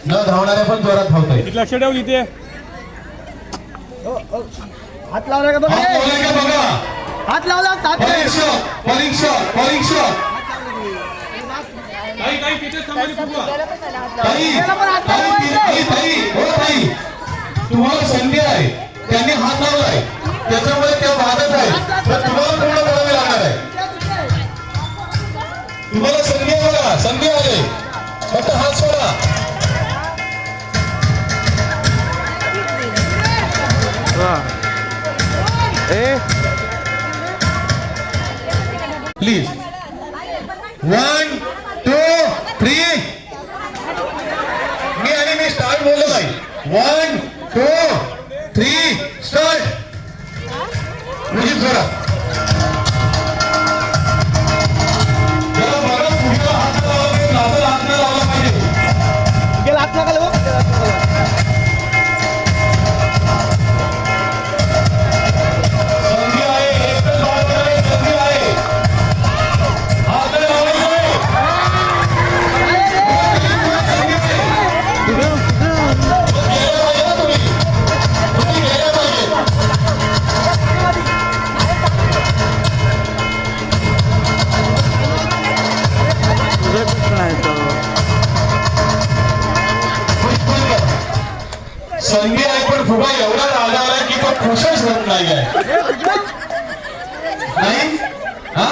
न धावणाऱ्या पण जोरात धावतोय. लक्ष ठेवली ते हात लावला का बघा, हात लावला. परीक्षा परीक्षा परीक्षा काही काही तिथे समोर फुटवा. ताई ताई ताई हो ताई, तुम्हाला संधी आहे, त्यांनी हात लावलाय त्याच्यामुळे त्या वादच आहे, तर तुम्हाला पूर्ण करावे लागणार आहे. तुम्हाला संधी आहे बघा, संधी आहे, फक्त हात सोडा. प्लीज 1 2 3 मी स्टार्ट बोललो नाही. 1 2 3 स्टार्ट. म्युझिक जोरा. बघा पुढे हात लावला हात नाही लावला पाहिजे. गेला हात नका लावू. संधी आहे, एकच बॉल आहे, संधी आहे. हात नाही लावायचा आहे. गेला पाहिजे ना तुम्ही गेला पाहिजे. संधी आहे पण फुगा एवढा रागावला की तो खुशच होत नाही आहे. नाही हा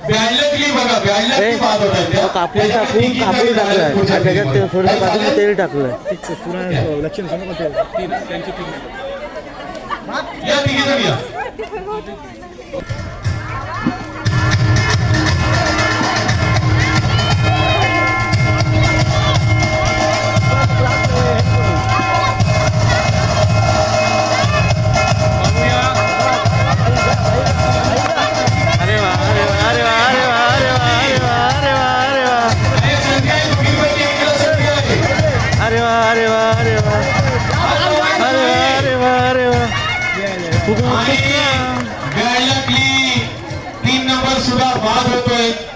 82 बघा 82 बाद होत आहे. कापून टाकून कापून टाकलाय त्याच्यात थोडं बाजूला तेल टाकलंय. लक्ष त्यांची टीम या तिघी जण या.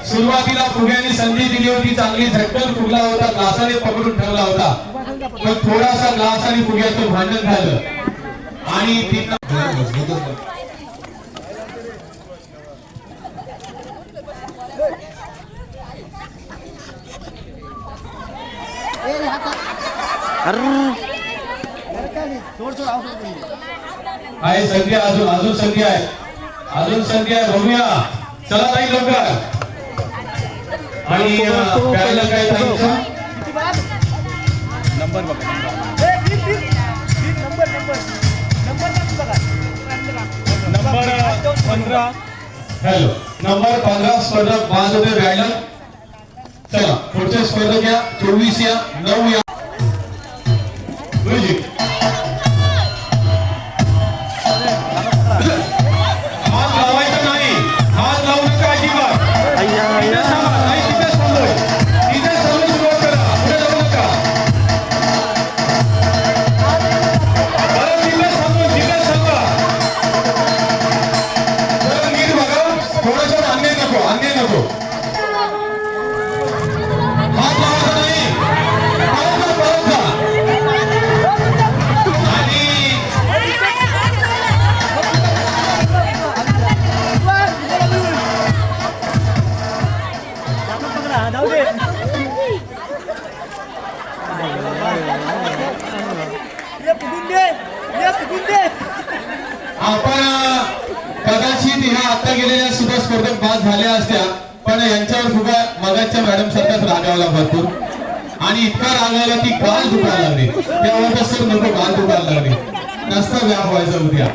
सुरुवातीला फुग्याने संधी दिली होती, चांगली झटकन फुगला होता, ग्लासाने पकडून ठेवला होता, पण थोडासा ग्लास आणि फुग्याचं भांडण झालं आणि आहे संधी, अजून अजून संधी आहे, अजून संधी आहे. बघूया चला ताई लवकर. आणि प्यायला काय ताईचा नंबर बघा. नंबर 15. हॅलो नंबर 15 स्पर्धक बाद होते व्यायला. चला पुढचे स्पर्धक या 24 या 9 या. म्युझिक. हात लावायचा नाही, हात लावू नका अजिबात. तिथे थांबा, नाही तिथेच थांबलोय, तिथेच थांबून सुरुवात करा, पुढे जाऊ नका. परत तिथेच थांबून तिथेच थांबा. जरा नीट बघा, थोडंसं अन्याय नको, अन्याय नको. हात लावायचा नाही, परत जा. आपण कदाचित ह्या आता गेलेल्या सुद्धा स्पर्धक बाद झाल्या असत्या, पण यांच्यावर फुगा मगाच्या मॅडम सारखाच रागावला भरपूर आणि इतका रागावला की गाल दुखायला लागली. त्यावर तर नको गाल दुखायला लागली, नसता व्याप व्हायचा उद्या.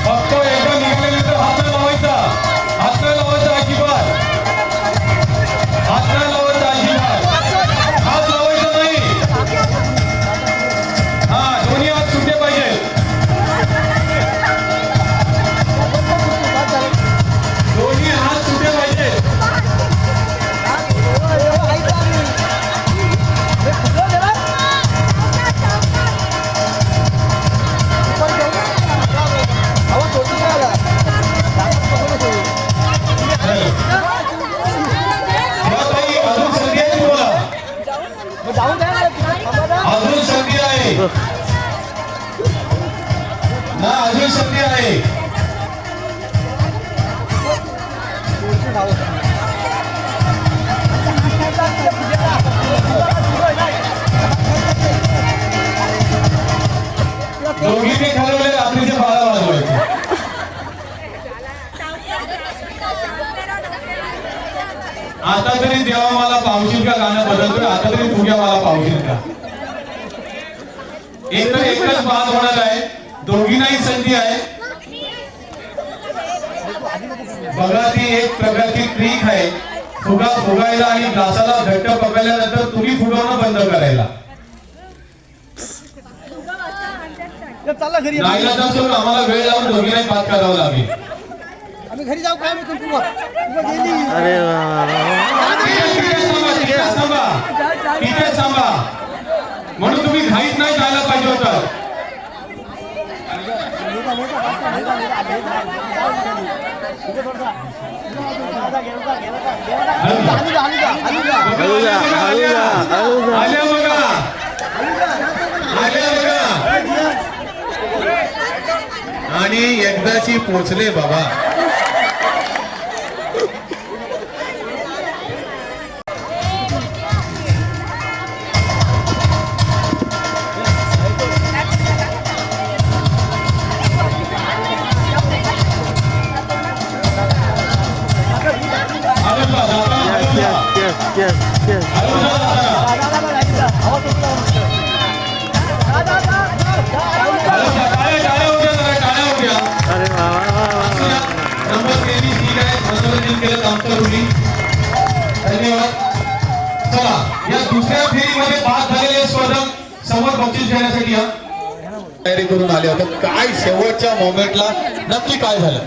फक्त एकदा निघाल्यानंतर हात नाही लावायचा, हात नाही लावायचा अजिबात, हात नाही लावायचा अजिबात, हात लावायचा नाही. हा दोन्ही हात सुटले पाहिजे. दोन्ही हात सुटले पाहिजे. ना अजून संधी आहे. दोघींनी ठरवले रात्रीचे 12 वाजवायचे. आता तरी देवा मला पावशील का गाणं बदलतोय. आता तरी तुझ्या मला पावशील का. एकच बाद होणार आहे. दोघींनाही संधी आहे. बघा ती एक प्रकारची ट्रिक आहे. फुगा फुगायला आणि ग्लासाला घट्ट पकडल्यानंतर तुम्ही फुगवणं बंद करायला. चालला घरी नाहीला तर आम्हाला वेळ लावून दोघींनाही बाद करावं लागेल. आम्ही घरी जाऊ काय मी तुला अरे वा तिथेच थांबा. म्हणून तुम्ही घाईत नाही जायला पाहिजे होतं. आल्या बघा आल्या बघा आणि एकदाची पोचले बाबा. धन्यवाद. चला या दुसऱ्या फेरीमध्ये बाद झालेले स्पर्धक समोर बक्षीस घेण्यासाठी या तयारी करून आले होते. काय शेवटच्या मोमेंटला नक्की काय झालं.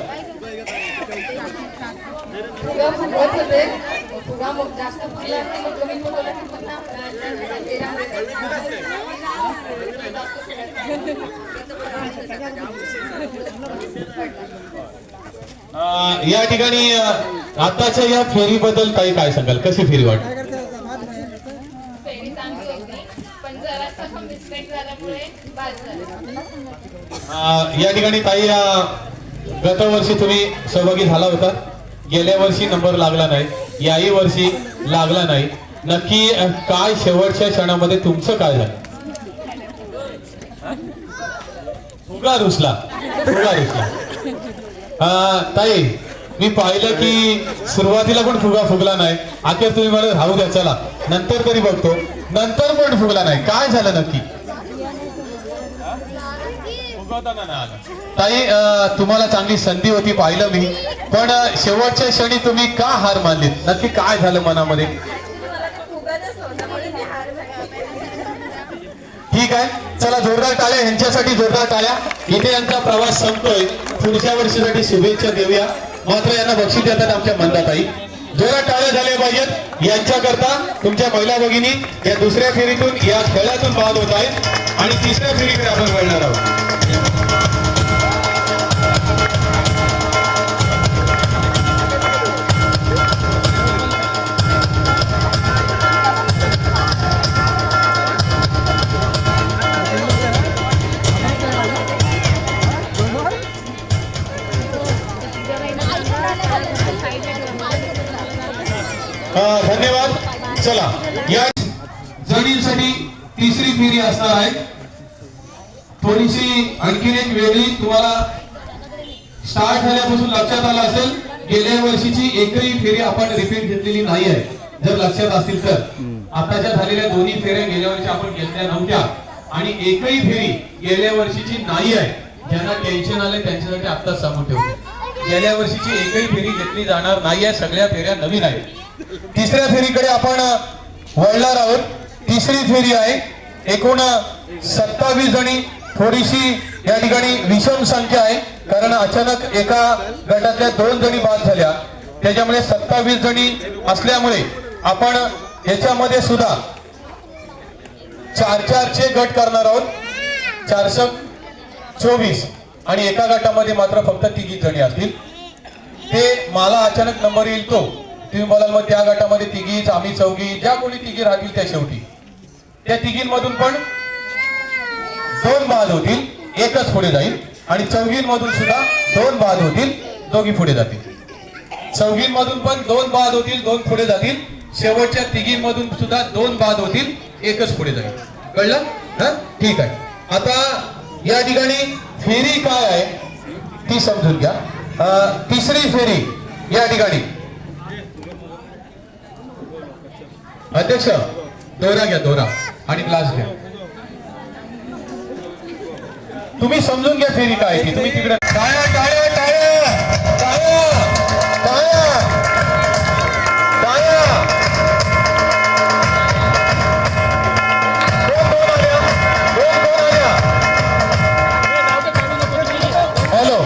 या ठिकाणी आताच्या या फेरीबद्दल काही काय सांगाल. कशी फेरी वाटली. फेरी चांगली होती पण जरासा मिस्टेक झाल्यामुळे बाद झालं. या ठिकाणी ताई गतवर्षी तुम्ही सहभागी झाला होता. गेल्या वर्षी नंबर लागला नाही. याही वर्षी लागला नाही. नक्की काय शेवटच्या क्षणामध्ये तुमचं काय झालं. फुगा रुसला. ताई मी पाहिलं की सुरुवातीला पण फुगा फुगला नाही. अखेर तुम्ही मला राहू द्या चला नंतर तरी बघतो. नंतर पण फुगला नाही. काय झालं नक्की. ताई तुम्हाला चांगली संधी होती पाहिलं मी. पण शेवटच्या क्षणी तुम्ही का हार मानलीत. नक्की काय झालं मनामध्ये. ठीक आहे चला जोरदार टाळ्या ह्यांच्यासाठी. जोरदार टाळ्या. इथे यांचा प्रवास संपतोय. पुढच्या वर्षीसाठी शुभेच्छा देऊया. मात्र यांना बक्षीस देतात आमच्या मंदाताई. जोरात टाळ्या झाल्या पाहिजेत यांच्याकरता. तुमच्या महिला भगिनी या दुसऱ्या फेरीतून या खेळातून बाद होत आहेत आणि तिसऱ्या फेरीकडे आपण वळणार आहोत. धन्यवाद. चला या जणींसाठी तिसरी फेरी असणार आहे. थोडीशी आणखीन एक वेगळी तुम्हाला स्टार्ट झाल्यापासून लक्षात आलं असेल. गेल्या वर्षीची एकही फेरी आपण रिपीट घेतलेली नाही आहे. जर लक्षात असतील तर आताच्या झालेल्या दोन्ही फेऱ्या गेल्या वर्षी आपण घेतल्या नव्हत्या आणि एकही फेरी गेल्या वर्षीची नाही आहे. ज्यांना टेन्शन आले त्यांच्यासाठी आत्ताच सांगून ठेवतो. गेल्या वर्षीची एकही फेरी घेतली जाणार नाही आहे. सगळ्या फेऱ्या नवीन आहेत. तिसऱ्या फेरीकडे आपण वळणार आहोत. तिसरी फेरी आहे. एकूण 27 जणी. थोडीशी या ठिकाणी विषम संख्या आहे कारण अचानक एका गटातल्या 2 जणी बाद झाल्या. त्याच्यामुळे 27 जणी असल्यामुळे आपण याच्यामध्ये सुद्धा 4-4चे गट करणार आहोत. 424 आणि एका गटामध्ये मात्र फक्त 3 जणी असतील. ते मला अचानक नंबर येईल तो तुम्ही बोलाल मग त्या गटामध्ये 3 आम्ही 4 ज्या कोणी 3 राहतील त्या शेवटी त्या 3मधून पण 2 बाद होतील. एकच पुढे जाईल. आणि चौघींमधून सुद्धा 2 बाद होतील, दोघी पुढे जातील. चौघींमधून पण 2 बाद होतील, 2 पुढे जातील. शेवटच्या तिघींमधून सुद्धा 2 बाद होतील, एकच पुढे जाईल. कळलं हा? ठीक आहे. आता या ठिकाणी फेरी काय आहे ती समजून घ्या. तिसरी फेरी या ठिकाणी अध्यक्ष दोरा घ्या, दोरा आणि ग्लास घ्या. तुम्ही समजून घ्या फेरी काय ती. तुम्ही तिकडे टाळ्या टाळ्या टाळ्या टाळ्या टाळ्या टाळ्या. दोन आल्या, दोन आल्या. हॅलो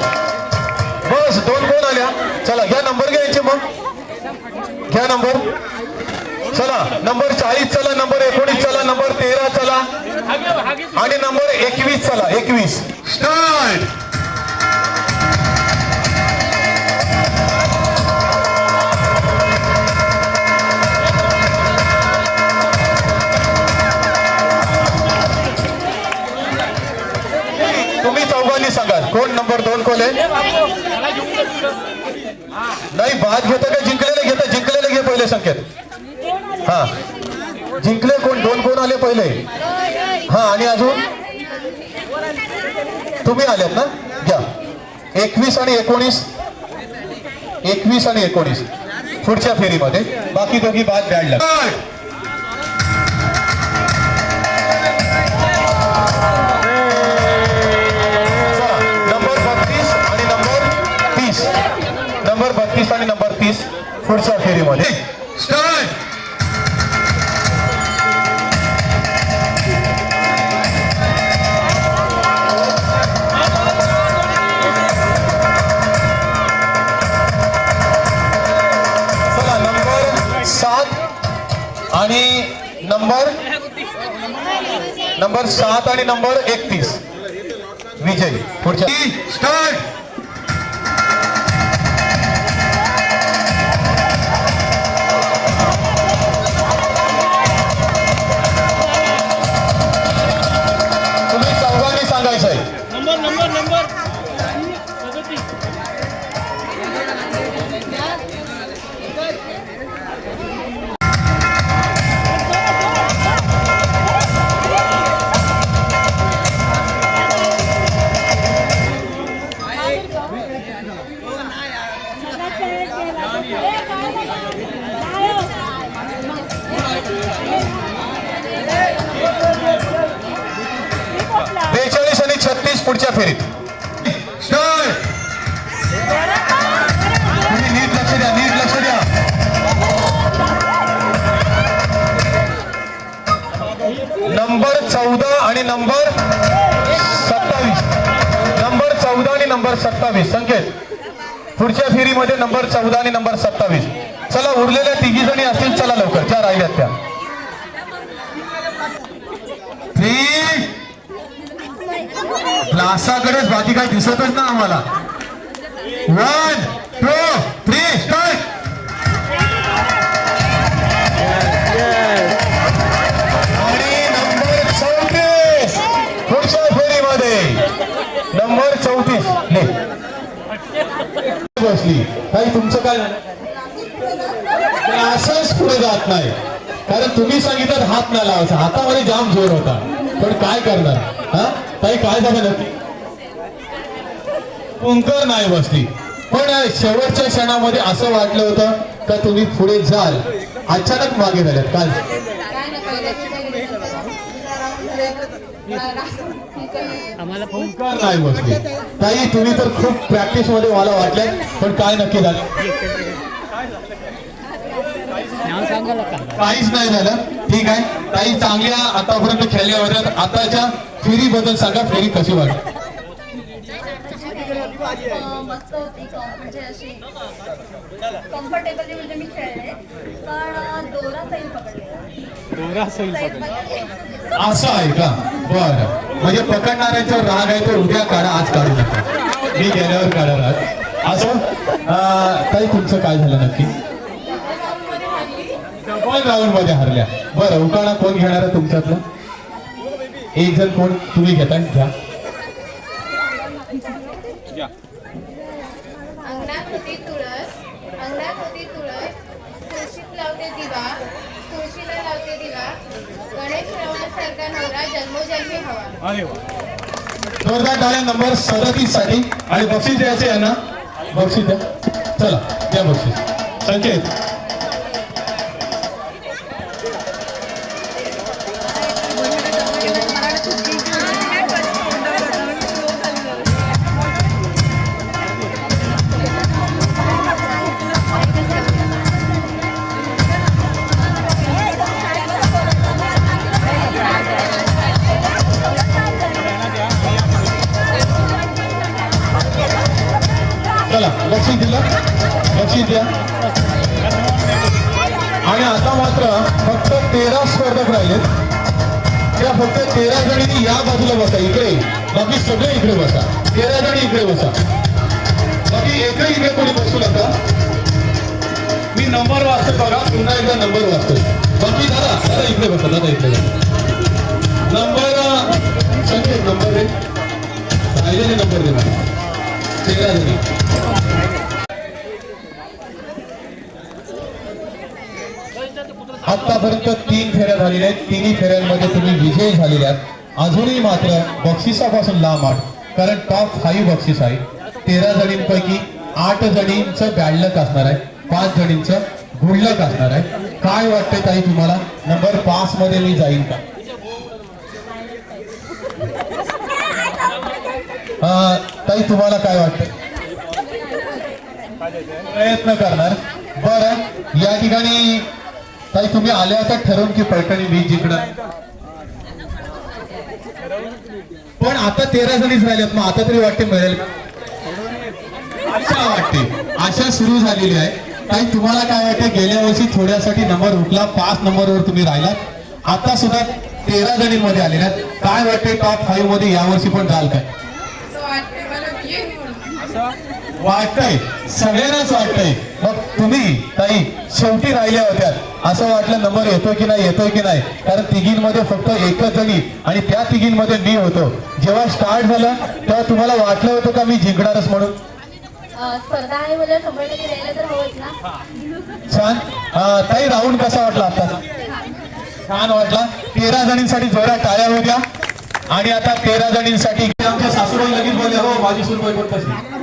बस 2 आल्या. चला घ्या नंबर घ्या यांचे, मग घ्या नंबर. चला नंबर 40 चला, नंबर 19 चला, नंबर 13 चला आणि नंबर 21 चला. 21 स्टार्ट. तुम्ही चौघांनी सांगा कोण नंबर 2 कोण आहे. नाही बाद घेता का जिंकलेले घेता. जिंकलेले घे पहिले संकेत. हा जिंकले कोण. 2 कोण आले पहिले. हा आणि अजून तुम्ही आल्यात ना. घ्या 21 आणि 19. 21 आणि 19 पुढच्या फेरीमध्ये. बाकी दोघी बाद बॅडला. नंबर 32 आणि नंबर 30. नंबर 32 आणि नंबर 30 पुढच्या फेरीमध्ये. स्टार्ट. आणि नंबर 7 आणि नंबर 31 विजय पुढच्या. स्टार्ट. तुम्ही चौघांनी सांगायचं आहे. नंबर पुढच्या फेरीत. स्टार्ट. तुम्ही नीट लक्ष द्या, नीट लक्ष द्या. नंबर 14 आणि नंबर 27. नंबर 14 आणि नंबर 27 संकेत. पुढच्या फेरीमध्ये नंबर 14 आणि नंबर 27. चला उरलेल्या 3 जणी असतील. चला लवकर, 4 राहिल्यात त्या. 3 ग्लासाकडेच, बाकी काही दिसतच ना आम्हाला. 1 2 3 स्टार्ट. आणि नंबर 34 पुढच्या फेरीमध्ये. नंबर 34 बसली. काही तुमचं काय असंच पुढे जात नाही. कारण तुम्ही सांगितलं हात नाही लावायचा. हातामध्ये जाम जोर होता, पण काय करणार. हा ताई काय झालं नक्की. कुंकर नाही बसली. पण शेवटच्या क्षणामध्ये असं वाटलं होतं का तुम्ही पुढे जाल, अचानक मागे झाल्यात. काय आम्हाला कुंकर नाही बसली. ताई तुम्ही तर खूप प्रॅक्टिस मध्ये मला वाटलं, पण काय नक्की झालं. काहीच नाही झालं. ठीक आहे ताई, चांगल्या आतापर्यंत खेळल्या होत्या. आताच्या फेरी बद्दल सांगा, फेरी कशी वाटली. मस्त होती. म्हणजे अशी कम्फर्टेबली म्हणजे मी खेळले, पण दोरा सैल पकडले. असं आहे का. बरं, म्हणजे पकडणाऱ्याच्यावर राग आहे तो उद्या काढा, आज काढू नका. मी गेल्यावर काढणार असं. ताई तुमचं काय झालं नक्की. डबल राऊंड मध्ये हरल्या. बरं, उकाडा कोण घेणार आहे तुमच्यातलं. एक जण कोण तुम्ही घेताय. घ्या या अंगणात होती तुळस, अंगणात होती तुळस, तुळशीत लावते दिवा, तुळशीला लावते दिवा, गणेश रावणासारखा नवरा जन्मोजन्मी हवा. अरे वा. जोरदार टाळ्या नंबर 37 साठी. आणि बक्षीस द्यायचे यांना, बक्षीस द्या. चला द्या बक्षीस. संकेत चला बक्षीस दिलं, बक्षीस द्या. आणि आता मात्र फक्त 13 स्पर्धक राहिलेत. त्या फक्त 13 जणी या बाजूला बसा, इकडे. बाकी सगळे इकडे बसा. 13 जणी इकडे बसा. बाकी इकडे कोणी बसू नका. मी नंबर वाचतोय बघा, पुन्हा एकदा नंबर वाचतोय. बाकी दादा इकडे बसा, दादा इकडे बसा. नंबर संकेत नंबर दे, राहिलेले नंबर दे मला. 13 जणी. आतापर्यंत 3 फेऱ्या झालेल्या आहेत. 3ही फेऱ्यांमध्ये तुम्ही विजयी झालेले आहात. अजूनही मात्र बक्षिसापासून लांब आहात, कारण टॉप 5 बक्षीस आहे. 13 जणींपैकी 8 जणींचं बॅड लक असणार आहे, 5 जणींचं गुड लक असणार आहे. काय वाटतंय ताई तुम्हाला, नंबर 5 मध्ये मी जाईन का? ताई तुम्हाला काय वाटतंय? प्रयत्न करणार. बरं, या ठिकाणी ताई तुम्ही आल्या होत्या ठरवून की पैठणी मी जिंकणार, पण आता 13 जणीच राहिल्यात. मग आता तरी वाटते मिळेल का? आशा वाटते, आशा सुरू झालेली आहे. ताई तुम्हाला काय वाटते? गेल्या वर्षी थोड्यासाठी नंबर उठला, 5 नंबरवर तुम्ही राहिलात. आता सुद्धा 13 जणींमध्ये आलेल्या आहेत. काय वाटते टॉप 5 मध्ये यावर्षी पण राहाल काय? वाटतंय, सगळ्यांनाच वाटतंय. मग तुम्ही ताई शेवटी राहिल्या होत्या, असं वाटलं नंबर येतोय की नाही, येतोय की नाही. कारण तिघींमध्ये फक्त एकच जणी, आणि त्या तिघींमध्ये मी होतो. जेव्हा स्टार्ट झालं तेव्हा तुम्हाला वाटलं होतं का मी जिंकणारच म्हणून? स्पर्धा आहे म्हणजे 100% द्यायला तर हवंच ना. छान. ताई राऊंड कसा वाटला आता? छान वाटला. 13 जणींसाठी जोरात टाळ्या होत्या. आणि आता 13 जणींसाठी आमच्या सासूबाई लगेच बोलले, हो माझी सूनबाई पण कशी.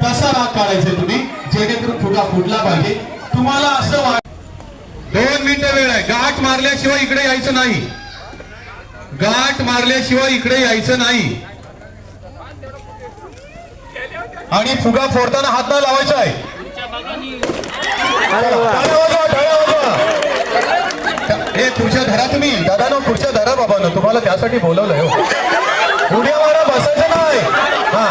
कसा राग काढायचा तुम्ही, जेणेकरून फुगा फुटला पाहिजे. तुम्हाला असं वाट 2 मिनिटं वेळ आहे. गाठ मारल्याशिवाय इकडे यायचं नाही, गाठ मारल्याशिवाय इकडे यायचं नाही. आणि फुगा फोडताना हात न लावायचा आहे. हे खुर्च्या धरा तुम्ही, दादा नो खुर्च्या धरा बाबा ना, तुम्हाला त्यासाठी बोलवलंय. हो उड्या मारा, बसायचं नाही. हा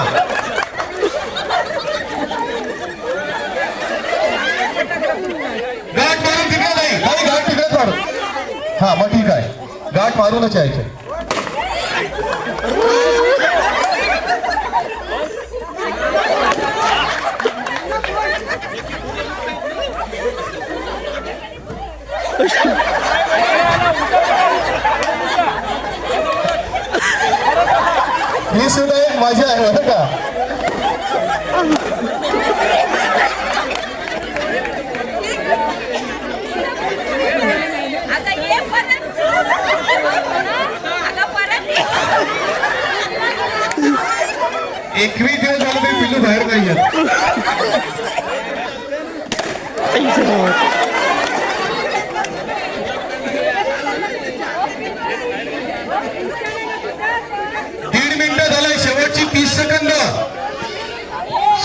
गाठ मारून तिकडे नाही, काही गाठ तिकडेच मारू. हा मग ठीक आहे, गाठ मारूनच यायचंय. ही सुद्धा एक मजा आहे बरं का. एकवीस दिवस झालं तरी पिल्लू बाहेर नाही येत. दीड मिनिटं झालंय, शेवटची 30 सेकंद,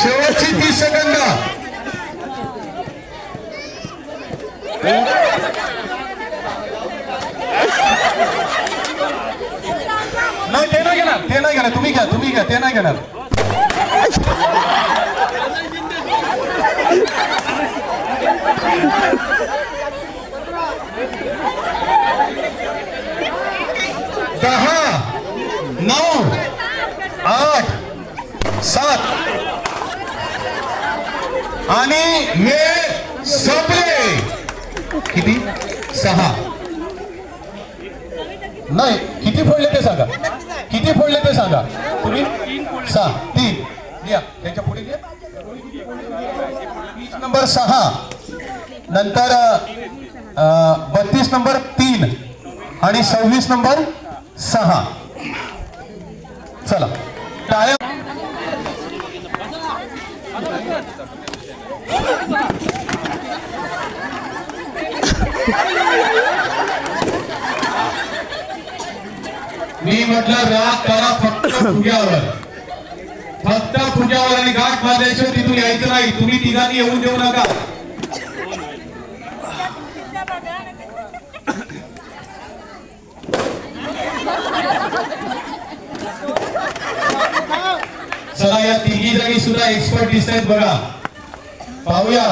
शेवटची 30 सेकंद. नाही ते नाही घेणार, ते नाही घेणार. तुम्ही घ्या, तुम्ही घ्या, ते नाही घेणार. दहा, 9, 8, 7 आणि हे संपले. किती? 6. नाही किती फोडले ते सांगा. किती किती फोडले ते सांगा तुम्ही. 6 3 लिहा त्याच्या पुढे लिहा. 20 नंबर 6 नंतर 32 नंबर 3 आणि 26 नंबर 6. चला टाळ्या. मी म्हटलं राग करा फक्त फुग्यावर, फक्त फुग्यावर, आणि गाठ मारल्याशिवाय तिथून यायचं नाही. तुम्ही तिघांनी येऊन देऊ नका. चला या तिघी जणी सुद्धा एक्सपर्ट दिसत आहेत बघा. पाहूया.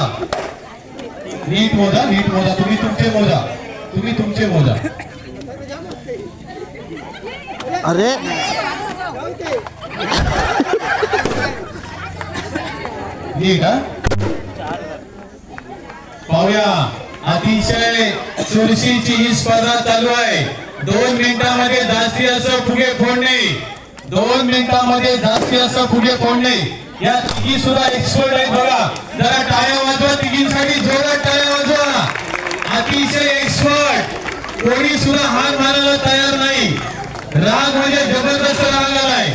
नीट मोजा, नीट मोजा. तुम्ही तुमचे मोजा, तुम्ही तुमचे मोजा. अरे नीट हा. पाहूया. अतिशय चुरशीची ही स्पर्धा चालू आहे. 2 मिनिटांमध्ये जास्ती असं फुगे फोडणे, 2 मिनिटांमध्ये जास्ती असं फुगे फोडणे. या तिघी सुद्धा एक्सपर्ट आहेत बघा. जरा टाळ्या वाजवा तिघींसाठी, जोरात टाळ्या वाजवा. अतिशय एक्सपर्ट. कोणी सुद्धा हात मारायला तयार नाही. राग म्हणजे जबरदस्त राग आलाय.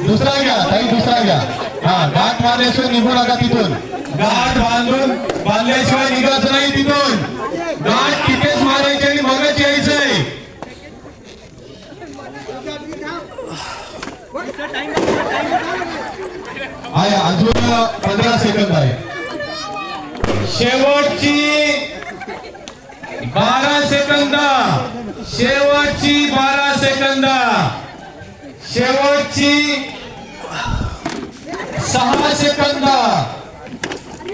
दुसरा घ्या ताई, दुसरा घ्या. हा, गाठ मारल्याशिवाय निघू नका तिथून. गाठ बांधल्याशिवाय निघायचं नाही तिथून. गाठ तिथेच मारायची आणि मगच यायचंय. आहे अजून 15 सेकंद आहे. शेवटची 12 सेकंद, शेवटची 12 सेकंद, शेवटची 6 सेकंद.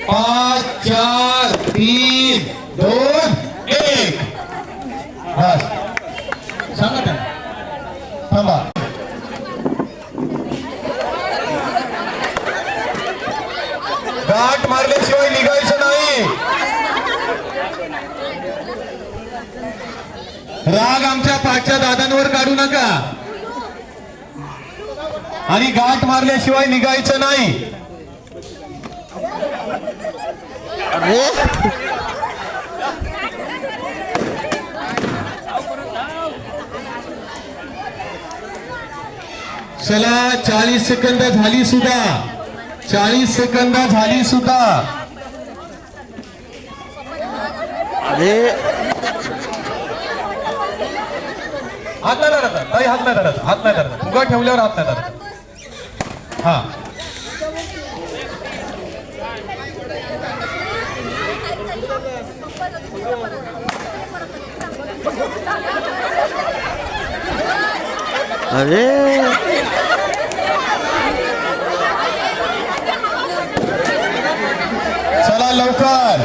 5 4 3 2 1. बस सांगा त्यांना. थांबा. गाठ मारल्याशिवाय निघायचं नाही. राग आमच्या पाठच्या दादांवर काढू नका आणि गाठ मारल्याशिवाय निघायचं नाही. अरे चला 40 सेकंद झाली सुद्धा, 40 सेकंद झाली सुद्धा. अरे हात नाही धरत ताई, हात नाही धरत, हात नाही धरत. फुगा ठेवल्यावर हात नाही धरत. हा अरे चला लवकर.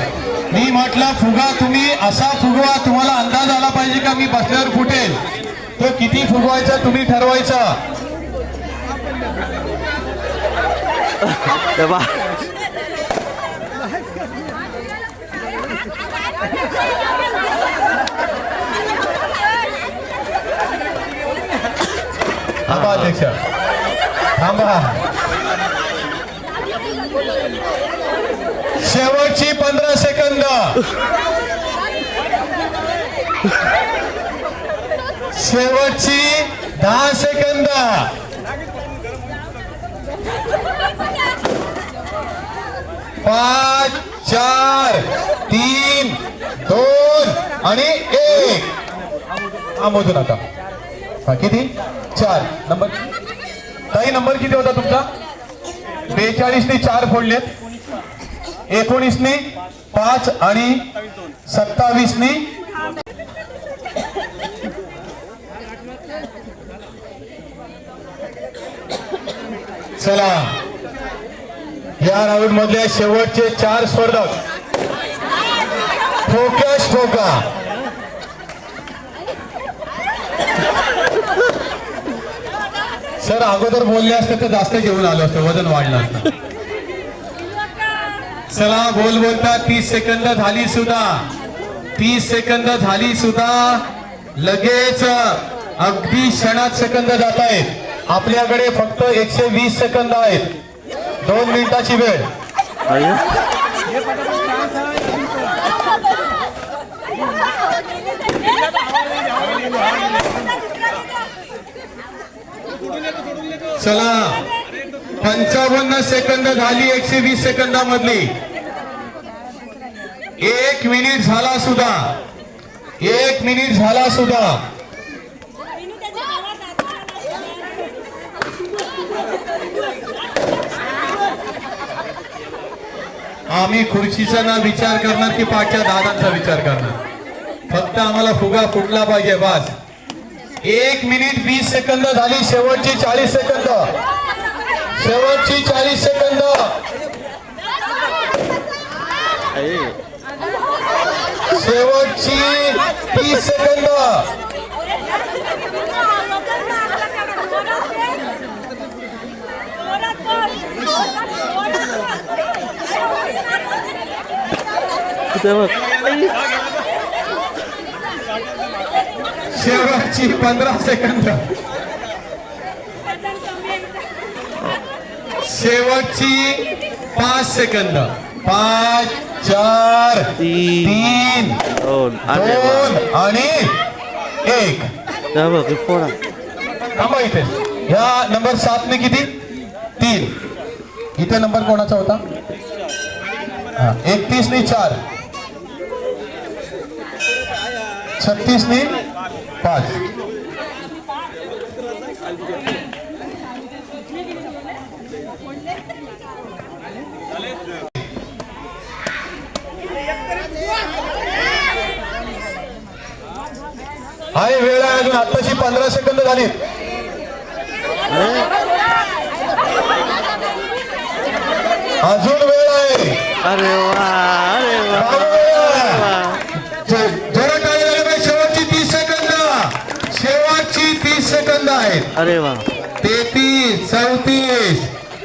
मी म्हटलं फुगा तुम्ही असा फुगवा, तुम्हाला अंदाज आला पाहिजे का मी बसल्यावर फुटेल. तो किती फुगवायचा तुम्ही ठरवायचा. तेव्हा थांबा अध्यक्ष, थांबा. शेवटची 15 सेकंद, शेवटची 10 सेकंद. 5 4 3 2 आणि 1. हा मोजू नका. हा किती? 4 नंबर. ताई नंबर किती होता तुमचा? 42 ने 4 फोडलेत, 19 ने 5 आणि 27 ने. चला या राऊंड मधले शेवटचे 4 स्पर्धक. फोकस फोका. सर अगोदर बोलले असते तर जास्त घेऊन आलो असतो, वजन वाढलं असतं. चला बोल बोलता 30 सेकंद झाली सुद्धा. 30 सेकंद झाली सुद्धा लगेच अगदी क्षणात सेकंद जात आहेत. आपल्याकडे फक्त 120 सेकंद आहेत. 2 मिनिटाची वेळ. चला 55 सेकंद झाली 120 सेकंदामधली. 1 मिनिट झाला सुद्धा. 1 मिनिट झाला सुद्धा. आम्ही खुर्चीचा ना विचार करणार की पाठच्या दादांचा विचार करणार. फक्त आम्हाला फुगा फुटला पाहिजे बस. 1 मिनिट 20 सेकंद झाली. शेवटची 40 सेकंद. शेवटची 40 सेकंद. शेवटची 30 सेकंद. शेवटची 15 सेकंद. शेवटची 5 सेकंद. 5 4 3 2 आणि 1. थांबा इथे. ह्या नंबर 7 ने किती? 3. इथे नंबर कोणाचा होता? 31 ने 4. 36 ने 5. हाय वेळ आहे अजून. आताची 15 सेकंद झाली. अजून वेळ आहे. अरे वा, अरे वा. जरा काय झालं पाहिजे. शेवटची 30 सेकंद. शेवटची 30 सेकंद आहेत. अरे वा. 33 34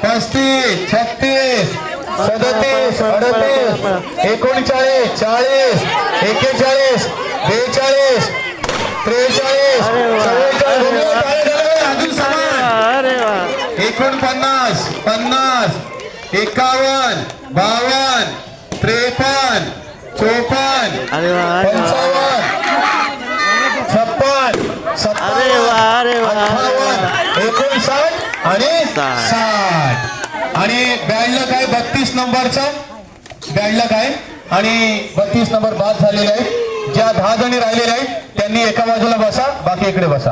35 36 37 38 39 40 41 42 43 44 अजून समान. अरे वा. 49 50 51 52 53 54 अरे वा. 55 56 अरे वा, अरे वा. 58 59 आणि 60. आणि बॅडला काय 32 नंबरचा बॅडला काय आणि 32 नंबर बाद झालेला आहे. ज्या 10 जणी राहिलेल्या आहेत त्यांनी एका बाजूला बसा, बाकी इकडे बसा.